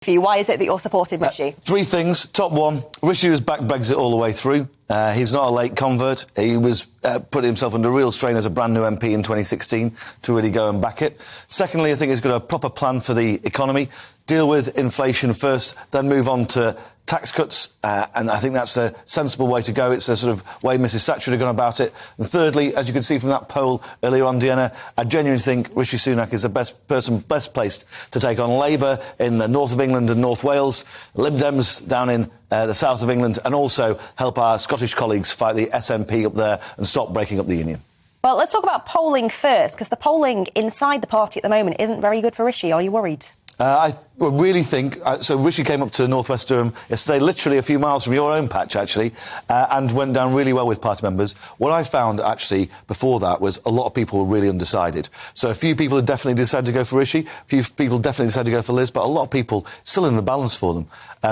Why is it that you're supporting Rishi? Three things. Top one, Rishi was back Brexit all the way through. He's not a late convert. He was putting himself under real strain as a brand new MP in 2016 to really go and back it. Secondly, I think he's got a proper plan for the economy. Deal with inflation first, then move on to tax cuts, and I think that's a sensible way to go. It's a sort of way Mrs Thatcher had gone about it. And thirdly, as you can see from that poll earlier on, Deanna, I genuinely think Rishi Sunak is the best placed to take on Labour in the north of England and North Wales, Lib Dems down in the south of England, and also help our Scottish colleagues fight the SNP up there and stop breaking up the union. Well, let's talk about polling first, because the polling inside the party at the moment isn't very good for Rishi. Are you worried? I really think... so Rishi came up to North West Durham yesterday, literally a few miles from your own patch, actually, and went down really well with party members. What I found, actually, before that was a lot of people were really undecided. So a few people had definitely decided to go for Rishi, a few people definitely decided to go for Liz, but a lot of people still in the balance for them.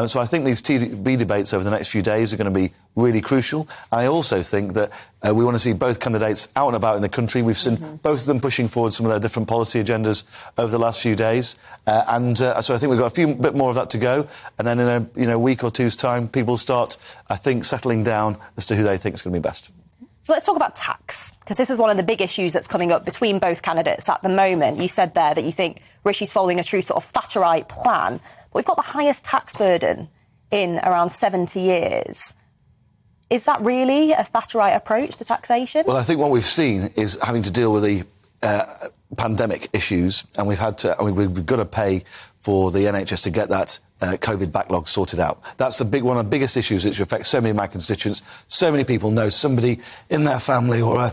So I think these TB debates over the next few days are going to be really crucial. And I also think that we want to see both candidates out and about in the country. We've seen both of them pushing forward some of their different policy agendas over the last few days. So I think we've got a bit more of that to go. And then in a week or two's time, people start, I think, settling down as to who they think is going to be best. So let's talk about tax, because this is one of the big issues that's coming up between both candidates at the moment. You said there that you think Rishi's following a true sort of Thatcherite plan. But we've got the highest tax burden in around 70 years. Is that really a Thatcherite approach to taxation? Well, I think what we've seen is having to deal with the pandemic issues, and we've got to pay for the NHS to get that COVID backlog sorted out. That's one of the biggest issues which affects so many of my constituents. So many people know somebody in their family or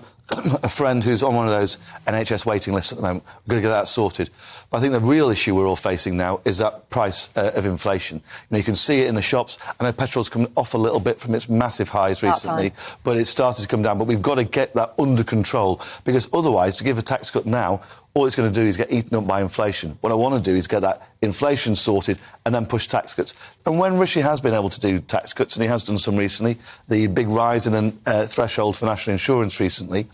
a friend who's on one of those NHS waiting lists at the moment. We've got to get that sorted. But I think the real issue we're all facing now is that price of inflation. You can see it in the shops. I know petrol's come off a little bit from its massive highs recently, but it's started to come down. But we've got to get that under control, because otherwise, to give a tax cut now, all it's going to do is get eaten up by inflation. What I want to do is get that inflation sorted and then push tax cuts. And when Rishi has been able to do tax cuts, and he has done some recently, the big rise in a threshold for national insurance recently,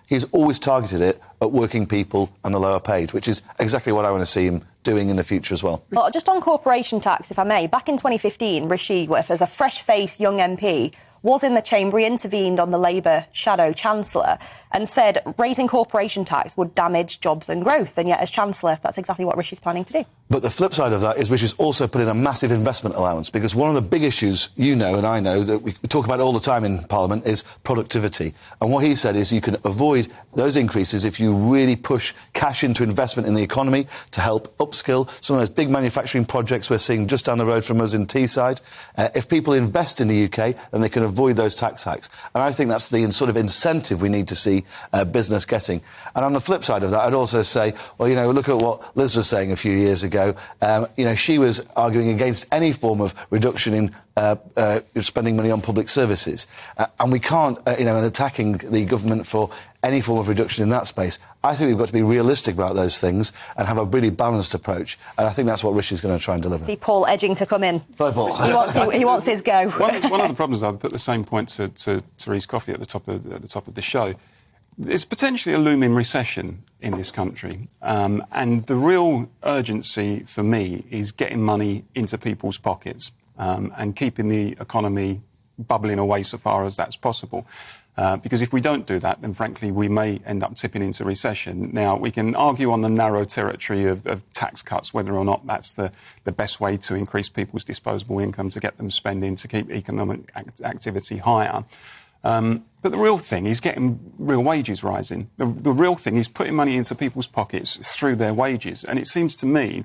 he's always targeted it at working people and the lower paid, which is exactly what I want to see him doing in the future as well. Well, just on corporation tax, if I may, back in 2015, Rishi, as a fresh-faced young MP, was in the chamber. He intervened on the Labour shadow Chancellor and said raising corporation tax would damage jobs and growth. And yet, as Chancellor, that's exactly what Rishi's planning to do. But the flip side of that is Rishi's also put in a massive investment allowance, because one of the big issues you know and I know that we talk about all the time in Parliament is productivity. And what he said is you can avoid those increases if you really push cash into investment in the economy to help upskill some of those big manufacturing projects we're seeing just down the road from us in Teesside. If people invest in the UK, then they can avoid those tax hikes. And I think that's the sort of incentive we need to see business getting. And on the flip side of that, I'd also say, well, look at what Liz was saying a few years ago. She was arguing against any form of reduction in spending money on public services. And we can't, and attacking the government for any form of reduction in that space. I think we've got to be realistic about those things and have a really balanced approach. And I think that's what Rishi's going to try and deliver. See Paul edging to come in. Sorry, Paul. He wants his go. One of the problems, I've put the same point to Therese Coffey at the top of the show. There's potentially a looming recession in this country, and the real urgency for me is getting money into people's pockets and keeping the economy bubbling away so far as that's possible. Because if we don't do that, then frankly we may end up tipping into recession. Now, we can argue on the narrow territory of tax cuts, whether or not that's the best way to increase people's disposable income, to get them spending, to keep economic activity higher. But the real thing is getting real wages rising. The real thing is putting money into people's pockets through their wages. And it seems to me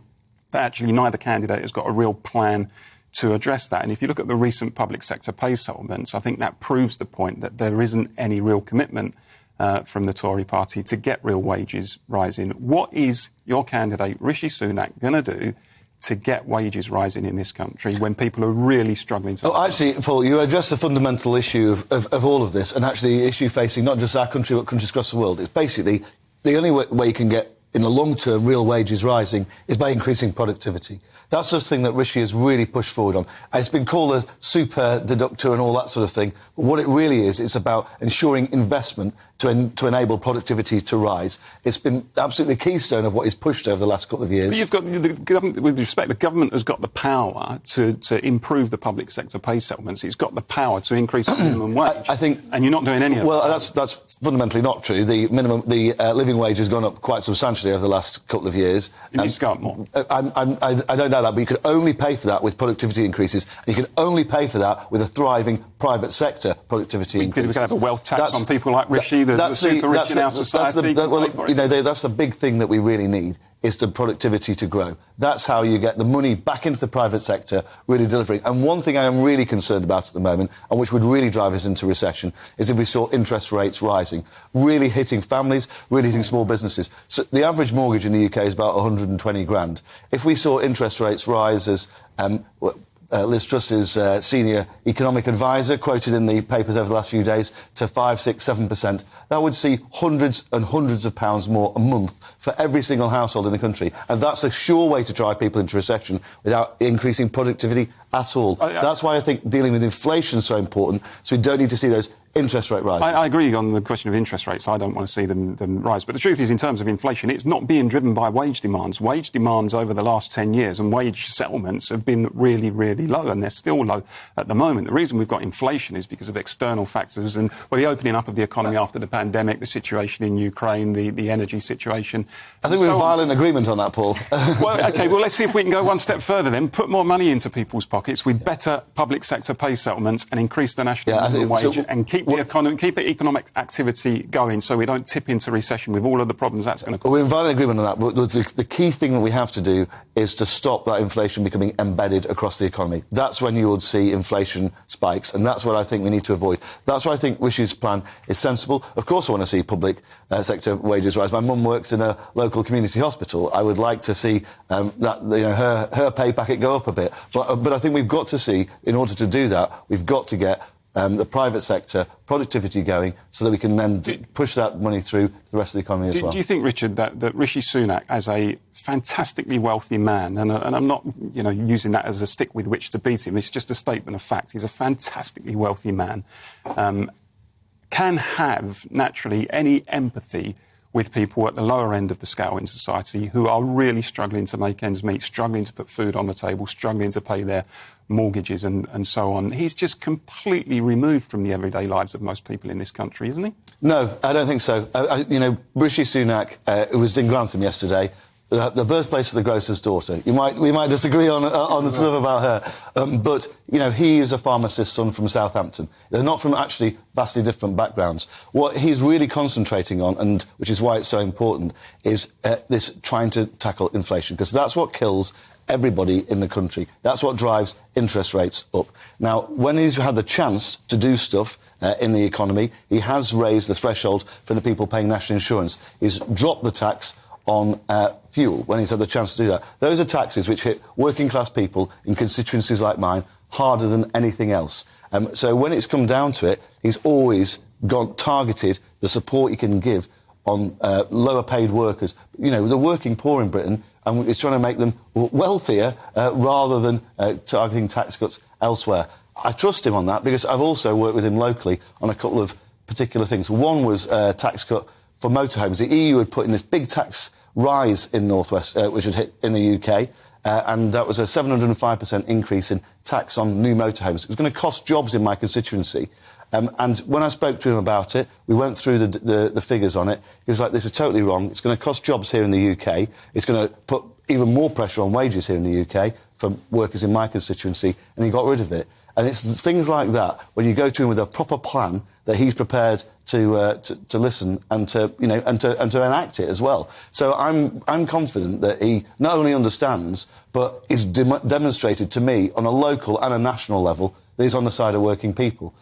that actually neither candidate has got a real plan to address that. And if you look at the recent public sector pay settlements, I think that proves the point that there isn't any real commitment from the Tory party to get real wages rising. What is your candidate, Rishi Sunak, going to do to get wages rising in this country when people are really struggling to... Actually, Paul, you address the fundamental issue of all of this, and actually the issue facing not just our country but countries across the world. It's basically the only way you can get in the long term, real wages rising is by increasing productivity. That's the thing that Rishi has really pushed forward on. It's been called a super deductor and all that sort of thing. But what it really is, it's about ensuring investment to enable productivity to rise. It's been absolutely the keystone of what he's pushed over the last couple of years. But you've got, the government, with respect, the government has got the power to improve the public sector pay settlements. It's got the power to increase the minimum wage. I think, and you're not doing any of well, that. that's fundamentally not true. The living wage has gone up quite substantially over the last couple of years. It needs to go up more. I don't know that, but you can only pay for that with productivity increases. And you can only pay for that with a thriving private sector productivity increase. We could have a wealth tax on people like Rishi, the super rich in our society. That's the big thing that we really need, is the productivity to grow. That's how you get the money back into the private sector, really delivering. And one thing I am really concerned about at the moment, and which would really drive us into recession, is if we saw interest rates rising, really hitting families, really hitting small businesses. So the average mortgage in the UK is about 120 grand. If we saw interest rates rise as Liz Truss's senior economic advisor quoted in the papers over the last few days to 5, 6, 7%, that would see hundreds and hundreds of pounds more a month for every single household in the country. And that's a sure way to drive people into recession without increasing productivity at all. That's why I think dealing with inflation is so important, so we don't need to see those interest rate rises. I agree on the question of interest rates. I don't want to see them rise. But the truth is, in terms of inflation, it's not being driven by wage demands. Wage demands over the last 10 years and wage settlements have been really, really low, and they're still low at the moment. The reason we've got inflation is because of external factors and, well, the opening up of the economy after the pandemic, the situation in Ukraine, the energy situation. I think we're in violent agreement on that, Paul. Well, OK, well, let's see if we can go one step further then. Put more money into people's pockets with better public sector pay settlements and increase the national minimum wage and keep the economy, keep economic activity going so we don't tip into recession with all of the problems that's going to cause. We're in violent agreement on that, but the key thing that we have to do is to stop that inflation becoming embedded across the economy. That's when you would see inflation spikes, and that's what I think we need to avoid. That's why I think Rishi's plan is sensible. Of course I want to see public sector wages rise. My mum works in a local community hospital. I would like to see her pay packet go up a bit. But I think we've got to see, in order to do that, we've got to get the private sector productivity going so that we can then push that money through the rest of the economy as well. Do you think, Richard, that Rishi Sunak, as a fantastically wealthy man, and I'm not using that as a stick with which to beat him, it's just a statement of fact, he's a fantastically wealthy man, can have naturally any empathy with people at the lower end of the scale in society who are really struggling to make ends meet, struggling to put food on the table, struggling to pay their mortgages and so on. He's just completely removed from the everyday lives of most people in this country, isn't he? No, I don't think so. Rishi Sunak was in Grantham yesterday, the birthplace of the grocer's daughter. We might disagree on the stuff about her, but he is a pharmacist's son from Southampton. They're not from actually vastly different backgrounds. What he's really concentrating on, and which is why it's so important, is this trying to tackle inflation, because that's what kills everybody in the country. That's what drives interest rates up. Now, when he's had the chance to do stuff in the economy, he has raised the threshold for the people paying national insurance. He's dropped the tax on fuel when he's had the chance to do that. Those are taxes which hit working class people in constituencies like mine harder than anything else. So when it's come down to it, he's always targeted the support he can give on lower paid workers. The working poor in Britain, and he's trying to make them wealthier rather than targeting tax cuts elsewhere. I trust him on that because I've also worked with him locally on a couple of particular things. One was a tax cut for motorhomes. The EU had put in this big tax rise in North West, which had hit in the UK, and that was a 705% increase in tax on new motorhomes. It was going to cost jobs in my constituency. And when I spoke to him about it, we went through the figures on it. He was like, this is totally wrong. It's going to cost jobs here in the UK. It's going to put even more pressure on wages here in the UK for workers in my constituency, and he got rid of it. And it's things like that, when you go to him with a proper plan, that he's prepared to listen and to enact it as well. So I'm confident that he not only understands, but is demonstrated to me on a local and a national level that he's on the side of working people.